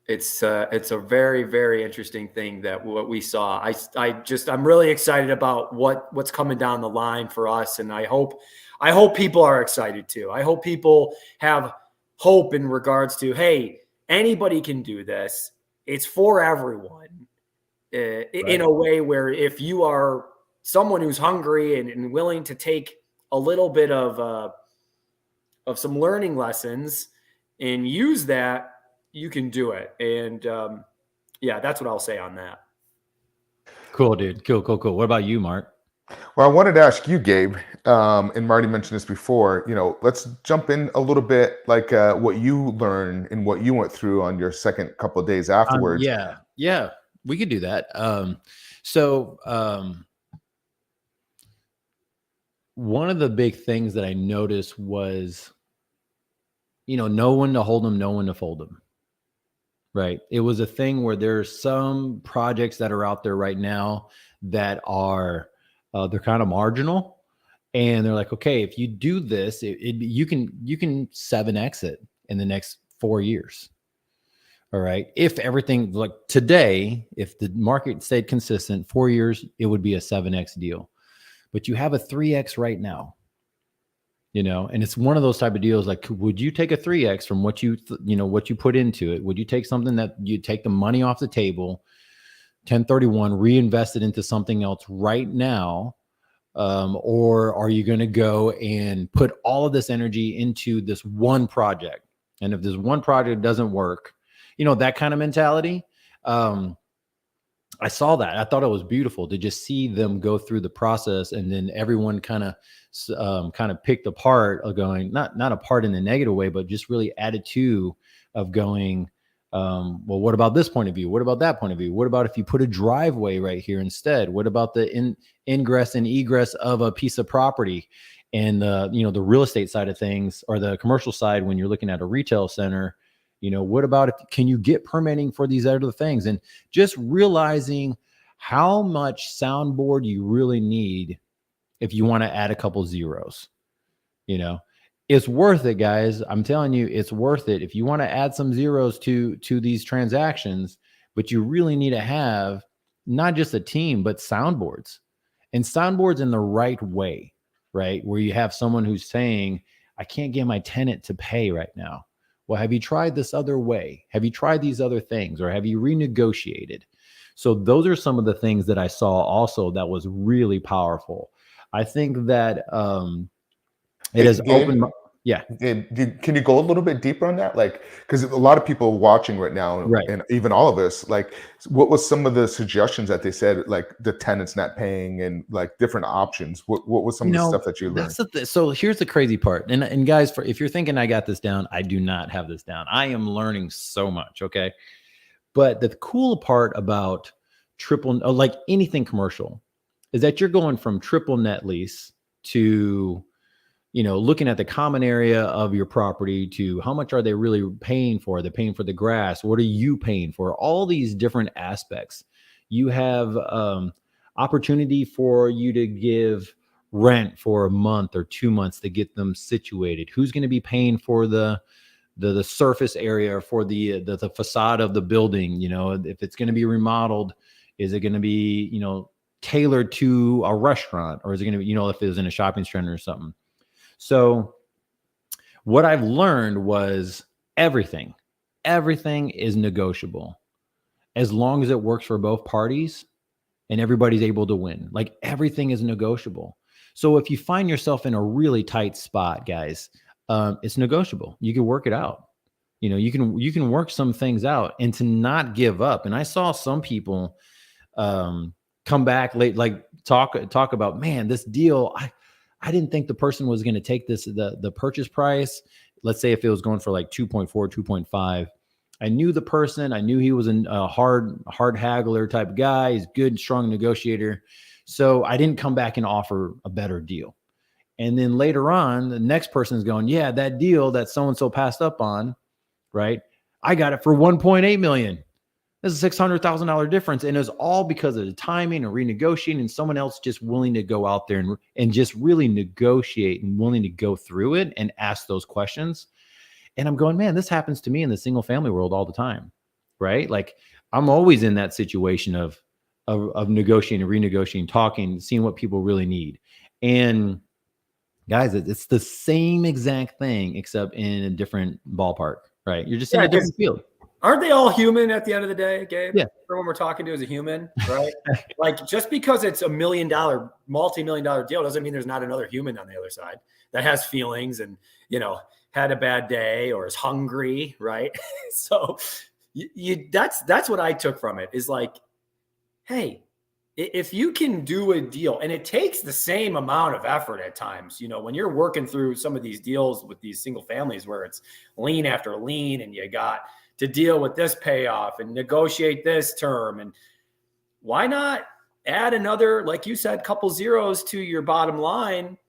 it's a very, very interesting thing that what we saw. I'm really excited about what's coming down the line for us. And I hope people are excited too. I hope people have hope in regards to, hey, anybody can do this. It's for everyone. Right. In a way where if you are someone who's hungry and willing to take a little bit of some learning lessons and use that, you can do it. And yeah, that's what I'll say on that. Cool, dude. Cool. What about you, Mark? Well, I wanted to ask you, Gabe, and Marty mentioned this before, let's jump in a little bit, like what you learned and what you went through on your second couple of days afterwards. Yeah, we could do that. One of the big things that I noticed was, no one to hold them, no one to fold them. Right. It was a thing where there's some projects that are out there right now that are, they're kind of marginal, and they're like, okay, if you do this, you can 7x it in the next 4 years. All right. If everything, like today, if the market stayed consistent 4 years, it would be a 7x deal, but you have a 3x right now. and it's one of those type of deals. Like, would you take a 3X from what what you put into it? Would you take something that you take the money off the table, 1031, reinvest it into something else right now? Or are you going to go and put all of this energy into this one project? And if this one project doesn't work, that kind of mentality. I saw that. I thought it was beautiful to just see them go through the process, and then everyone kind of picked apart of going, not apart in a negative way, but just really added to of going, well, what about this point of view? What about that point of view? What about if you put a driveway right here instead? What about the ingress and egress of a piece of property? And the real estate side of things, or the commercial side, when you're looking at a retail center, what about can you get permitting for these other things? And just realizing how much soundboard you really need if you want to add a couple zeros. It's worth it, guys. I'm telling you, it's worth it. If you want to add some zeros to these transactions, but you really need to have not just a team, but soundboards, and soundboards in the right way, right? Where you have someone who's saying, I can't get my tenant to pay right now. Well, have you tried this other way? Have you tried these other things, or have you renegotiated? So those are some of the things that I saw also that was really powerful. I think that it has opened. Yeah. Can you go a little bit deeper on that? Like, because a lot of people watching right now, right, and even all of us, like, what was some of the suggestions that they said, like the tenants not paying and like different options? What was some of the stuff that you learned? So here's the crazy part. And guys, if you're thinking I got this down, I do not have this down. I am learning so much. Okay. But the cool part about like anything commercial, is that you're going from triple net lease to, looking at the common area of your property, to how much are they really paying for? They're paying for the grass. What are you paying for? All these different aspects. You have opportunity for you to give rent for a month or 2 months to get them situated. Who's going to be paying for the surface area, for the facade of the building? If it's going to be remodeled, is it going to be, tailored to a restaurant, or is it going to be, if it was in a shopping center or something? So what I've learned was everything is negotiable as long as it works for both parties and everybody's able to win. Like, everything is negotiable. So if you find yourself in a really tight spot, guys, it's negotiable. You can work it out. You can work some things out, and to not give up. And I saw some people come back late, like talk about, man, this deal, I didn't think the person was going to take the purchase price. Let's say if it was going for like 2.4, 2.5. I knew the person. I knew he was a hard haggler type guy. He's good, strong negotiator. So I didn't come back and offer a better deal. And then later on, the next person is going, yeah, that deal that so-and-so passed up on, right? I got it for 1.8 million. This is a $600,000 difference. And it's all because of the timing and renegotiating, and someone else just willing to go out there and just really negotiate and willing to go through it and ask those questions. And I'm going, man, this happens to me in the single family world all the time, right? Like, I'm always in that situation of negotiating, renegotiating, talking, seeing what people really need. And guys, it's the same exact thing, except in a different ballpark, right? You're just in a different field. Aren't they all human at the end of the day, Gabe? Yeah. Everyone we're talking to is a human, right? Like, just because it's $1 million, multi-million dollar deal doesn't mean there's not another human on the other side that has feelings and, had a bad day or is hungry, right? So that's what I took from it, is like, hey, if you can do a deal, and it takes the same amount of effort at times, when you're working through some of these deals with these single families where it's lien after lien, and you got to deal with this payoff and negotiate this term. And why not add another, like you said, couple zeros to your bottom line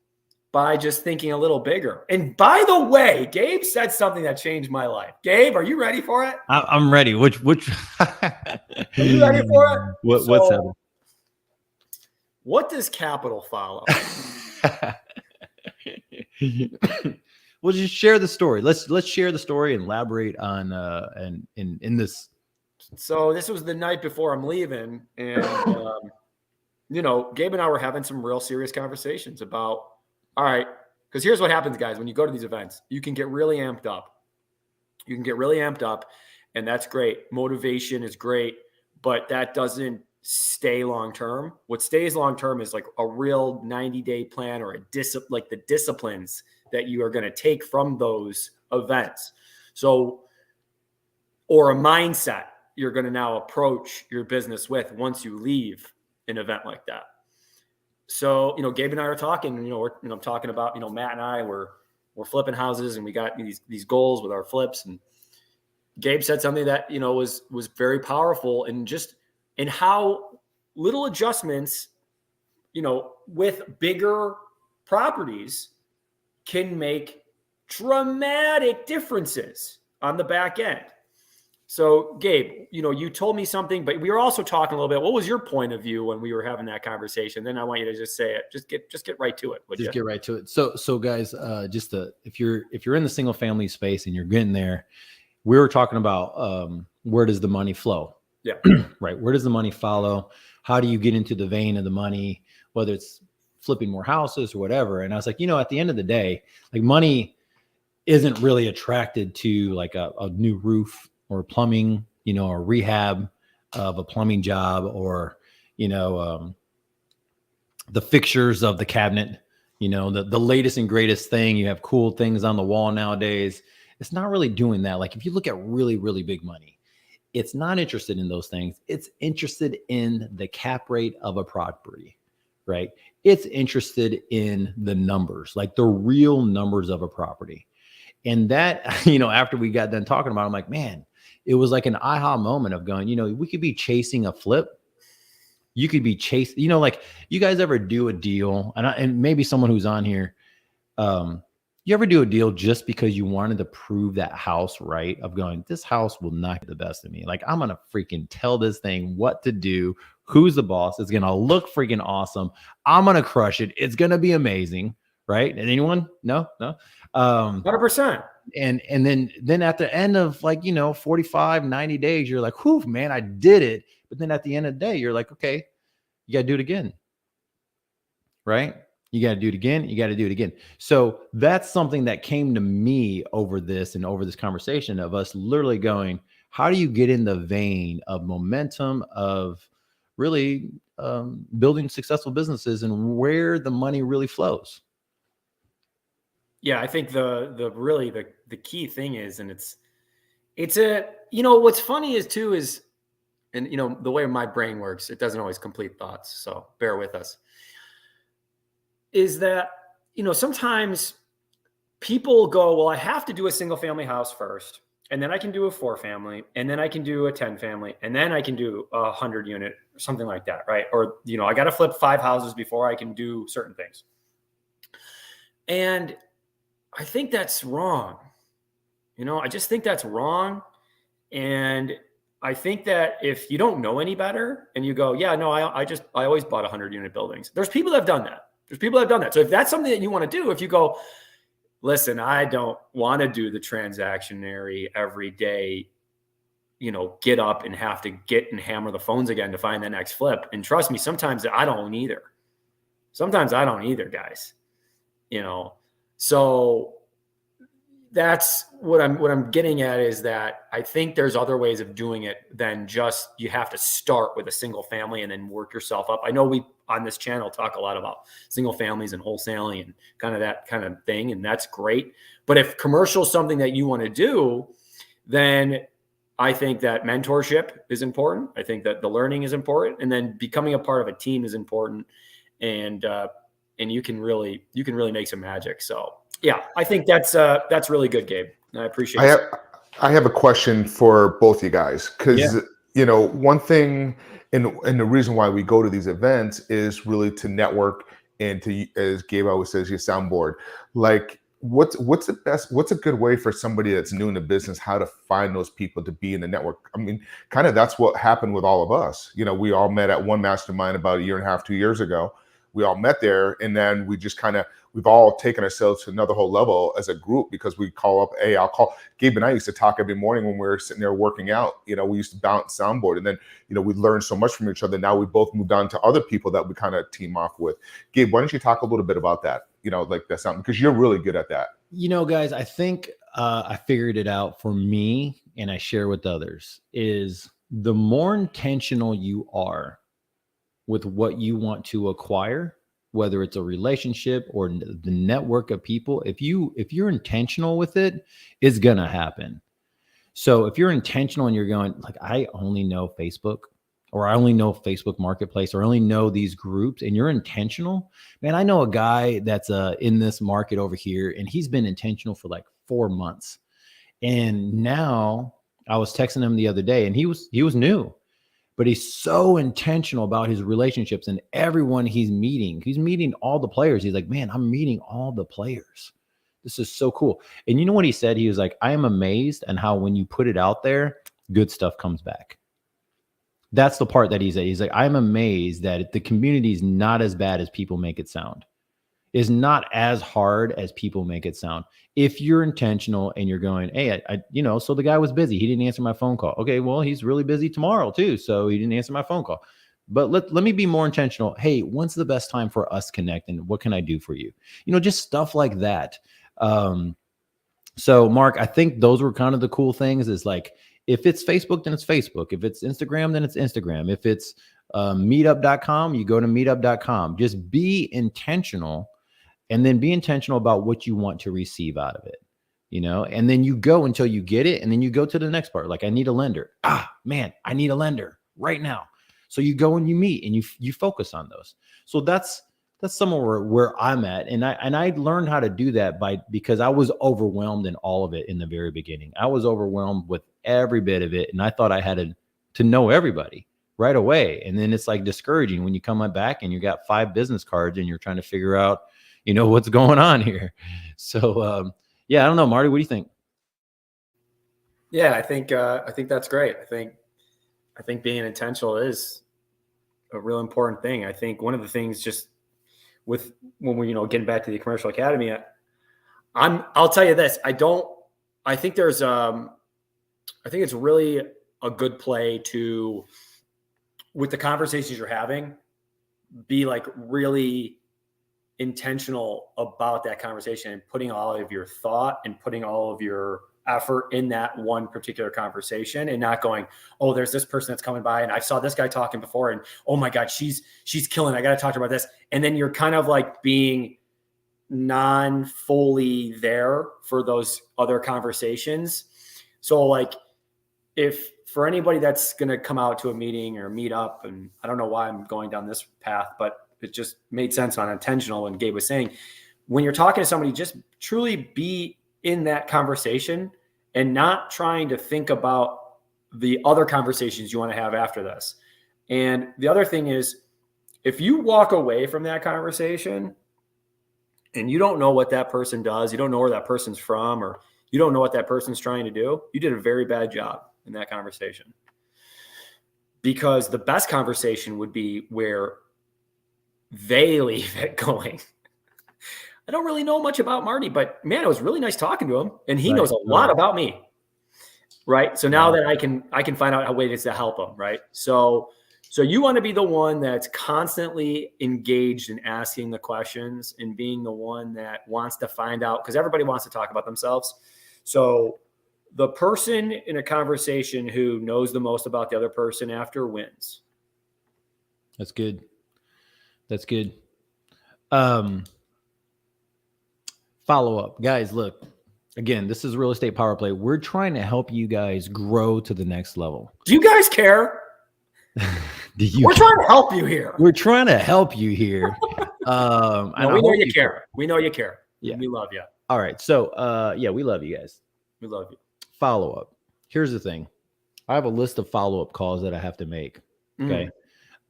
by just thinking a little bigger? And by the way, Gabe said something that changed my life. Gabe, are you ready for it? I'm ready. Which Are you ready for it? What's that? What does capital follow? We'll just share the story. Let's share the story and elaborate on and in this. So this was the night before I'm leaving, and Gabe and I were having some real serious conversations about, all right, Because here's what happens, guys. When you go to these events, you can get really amped up. And that's great. Motivation is great, but that doesn't stay long-term. What stays long-term is like a real 90-day plan, or like the disciplines that you are going to take from those events. So, or a mindset you're going to now approach your business with once you leave an event like that. So, Gabe and I are talking, I'm talking about, Matt and I we're flipping houses, and we got these goals with our flips. And Gabe said something that, was very powerful, and just in how little adjustments, with bigger properties can make dramatic differences on the back end. So Gabe, you told me something, but we were also talking a little bit. What was your point of view when we were having that conversation? Then I want you to just say it. Just get right to it. Get right to it. So guys, if you're in the single family space and you're getting there, we were talking about where does the money flow? Yeah. Right. Where does the money follow? How do you get into the vein of the money, whether it's flipping more houses or whatever? And I was like, at the end of the day, like, money isn't really attracted to like a new roof or plumbing, a rehab of a plumbing job, or, the fixtures of the cabinet, the latest and greatest thing. You have cool things on the wall nowadays. It's not really doing that. Like, if you look at really, really big money, it's not interested in those things. It's interested in the cap rate of a property, right? It's interested in the numbers, like the real numbers of a property. And that, after we got done talking about it, I'm like, man, it was like an aha moment of going, we could be chasing a flip. You could be chasing, like, you guys ever do a deal, and maybe someone who's on here, you ever do a deal just because you wanted to prove that house right, of going, this house will not get the best of me. Like, I'm going to freaking tell this thing what to do. Who's the boss? It's going to look freaking awesome. I'm going to crush it. It's going to be amazing. Right. And anyone? No. 100%. And then at the end of 45, 90 days, you're like, whew, man, I did it. But then at the end of the day, you're like, okay, you got to do it again. Right. You got to do it again. You got to do it again. So that's something that came to me over this conversation of us literally going, how do you get in the vein of momentum of really building successful businesses and where the money really flows? Yeah, I think the key thing is, and it's what's funny is, and the way my brain works, it doesn't always complete thoughts. So bear with us. Is that, sometimes people go, well, I have to do a single family house first, and then I can do a 4-family, and then I can do a 10-family, and then I can do a 100-unit or something like that. Right. Or, I got to flip 5 houses before I can do certain things. And I think that's wrong. I just think that's wrong. And I think that if you don't know any better and you go, yeah, no, I always bought 100-unit buildings. There's people that have done that. So if that's something that you want to do, if you go, listen, I don't want to do the transactionary every day, get up and have to get and hammer the phones again to find the next flip. And trust me, sometimes I don't either. Guys, so that's what I'm getting at, is that I think there's other ways of doing it than just, you have to start with a single family and then work yourself up. I know we on this channel talk a lot about single families and wholesaling and kind of that kind of thing, and that's great. But if commercial is something that you want to do, then I think that mentorship is important. I think that the learning is important, and then becoming a part of a team is important. And you can really make some magic. So yeah, I think that's really good, Gabe. I appreciate it. I have a question for both you guys, because one thing, and the reason why we go to these events is really to network and to, as Gabe always says, your soundboard. Like, what's a good way for somebody that's new in the business, how to find those people to be in the network? I mean, kind of that's what happened with all of us. We all met at one mastermind about 1.5 years, 2 years ago. We all met there, and then we just we've all taken ourselves to another whole level as a group, because we call up, I'll call Gabe and I used to talk every morning when we were sitting there working out. We used to bounce soundboard, and then, we learned so much from each other. Now we both moved on to other people that we kind of team off with. Gabe, why don't you talk a little bit about that? like that's something, because you're really good at that. Guys, I think I figured it out for me, and I share with others, is the more intentional you are with what you want to acquire, whether it's a relationship or the network of people, if you're intentional with it, it's going to happen. So if you're intentional and you're going like, I only know Facebook, or I only know Facebook Marketplace, or I only know these groups, and you're intentional, man, I know a guy that's in this market over here, and he's been intentional for like 4 months. And now I was texting him the other day, and he was new, but he's so intentional about his relationships and everyone he's meeting. He's meeting all the players. He's like, man, I'm meeting all the players. This is so cool. And you know what he said? He was like, I am amazed at how when you put it out there, good stuff comes back. That's the part that he said. He's like, I'm amazed that the community is not as bad as people make it sound. Is not as hard as people make it sound. If you're intentional and you're going, hey, so the guy was busy. He didn't answer my phone call. Okay, well, he's really busy tomorrow too, so he didn't answer my phone call. But let me be more intentional. Hey, when's the best time for us connect, and what can I do for you? Just stuff like that. So Mark, I think those were kind of the cool things, is like, if it's Facebook, then it's Facebook. If it's Instagram, then it's Instagram. If it's meetup.com, you go to meetup.com. Just be intentional, and then be intentional about what you want to receive out of it, and then you go until you get it. And then you go to the next part. Like, I need a lender. Man, I need a lender right now. So you go and you meet, and you focus on those. So that's somewhere where I'm at. And I learned how to do that because I was overwhelmed in all of it in the very beginning. I was overwhelmed with every bit of it. And I thought I had to know everybody right away. And then it's like discouraging when you come back and you got 5 business cards and you're trying to figure out, what's going on here. So, I don't know, Marty, what do you think? Yeah, I think that's great. I think being intentional is a real important thing. I think one of the things, just with when we're, getting back to the Commercial Academy, I'll tell you this. I think it's really a good play to, with the conversations you're having, be like really intentional about that conversation and putting all of your thought and putting all of your effort in that one particular conversation, and not going, oh, there's this person that's coming by and I saw this guy talking before, and oh my God, she's killing. I got to talk to her about this. And then you're kind of like being non-fully there for those other conversations. So like, if for anybody that's going to come out to a meeting or meet up, and I don't know why I'm going down this path, but it just made sense on intentional. And Gabe was saying, when you're talking to somebody, just truly be in that conversation and not trying to think about the other conversations you want to have after this. And the other thing is, if you walk away from that conversation and you don't know what that person does, you don't know where that person's from, or you don't know what that person's trying to do, you did a very bad job in that conversation. Because the best conversation would be where they leave it going, I don't really know much about Marty, but man, it was really nice talking to him, and he knows a lot about me. Right. So now that I can find out how ways to help him. Right. So you want to be the one that's constantly engaged in asking the questions and being the one that wants to find out, because everybody wants to talk about themselves. So the person in a conversation who knows the most about the other person after wins. That's good. That's good. Follow up, guys. Look, again, this is Real Estate Power Play. We're trying to help you guys grow to the next level. Do you guys care? We're trying to help you here. We're trying to help you here. No, we know you care. We know you care. Yeah. We love you. All right. So, we love you guys. We love you. Follow up. Here's the thing. I have a list of follow-up calls that I have to make. Okay.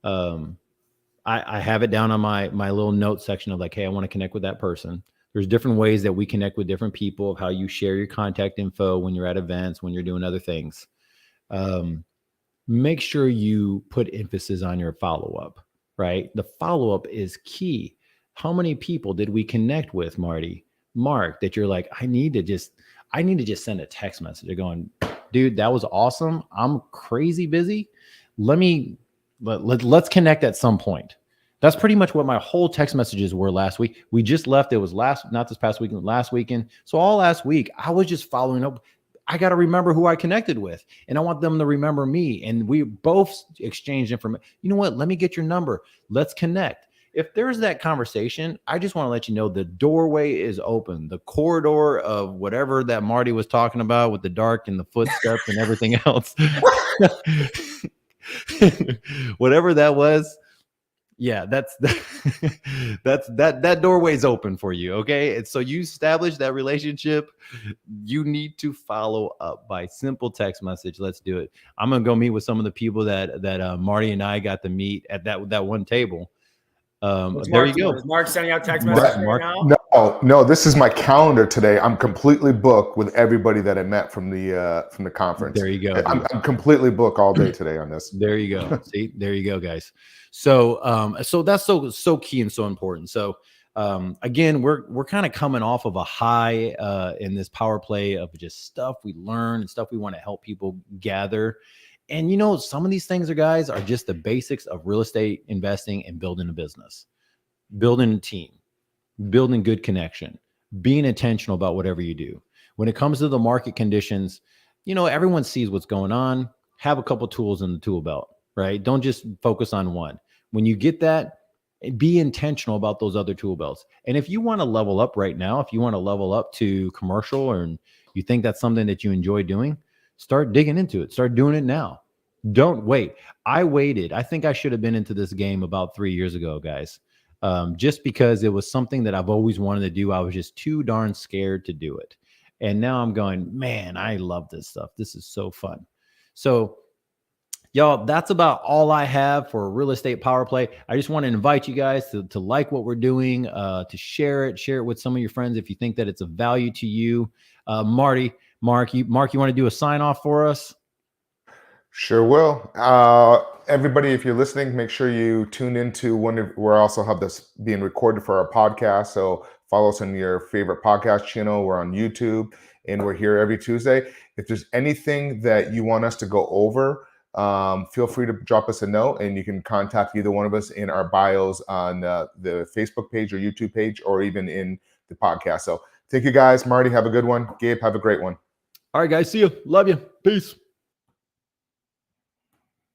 I have it down on my little note section of like, hey, I want to connect with that person. There's different ways that we connect with different people, of how you share your contact info when you're at events, when you're doing other things. Make sure you put emphasis on your follow-up, right? The follow-up is key. How many people did we connect with, Marty, Mark, that you're like, I need to just send a text message. They're going, dude, that was awesome. I'm crazy busy. Let's connect at some point. That's pretty much what my whole text messages were last week. We just left. It was not this past weekend, last weekend. So all last week, I was just following up. I got to remember who I connected with, and I want them to remember me. And we both exchanged information. You know what? Let me get your number. Let's connect. If there's that conversation, I just want to let you know the doorway is open. The corridor of whatever that Marty was talking about with the dark and the footsteps and everything else, whatever that was. Yeah, that doorway's open for you. Okay. And so you establish that relationship. You need to follow up by simple text message. Let's do it. I'm gonna go meet with some of the people that Marty and I got to meet at that one table. There you go. Is Mark sending out text messages right now? No, this is my calendar today. I'm completely booked with everybody that I met from the conference. There you go. I'm completely booked all day today on this. There you go. See, there you go, guys. So so that's so key and so important. So again, we're kind of coming off of a high in this power play of just stuff we learn and stuff we want to help people gather. And some of these things are just the basics of real estate investing and building a business, building a team, building good connection, being intentional about whatever you do. When it comes to the market conditions, everyone sees what's going on. Have a couple tools in the tool belt, right? Don't just focus on one. When you get that, be intentional about those other tool belts. And if you want to level up right now, if you want to level up to commercial, or you think that's something that you enjoy doing, start digging into it. Start doing it now. Don't wait. I waited. I think I should have been into this game about 3 years ago, guys. Just because it was something that I've always wanted to do. I was just too darn scared to do it. And now I'm going, man, I love this stuff. This is so fun. So y'all, that's about all I have for Real Estate Power Play. I just want to invite you guys to like what we're doing, to share it with some of your friends if you think that it's of value to you. Mark, you want to do a sign off for us? Sure will. Everybody, if you're listening, make sure you tune into we'll also have this being recorded for our podcast. So follow us on your favorite podcast channel. We're on YouTube and we're here every Tuesday. If there's anything that you want us to go over, feel free to drop us a note, and you can contact either one of us in our bios on the Facebook page or YouTube page, or even in the podcast. So thank you guys. Marty, have a good one. Gabe, have a great one. All right, guys. See you. Love you. Peace.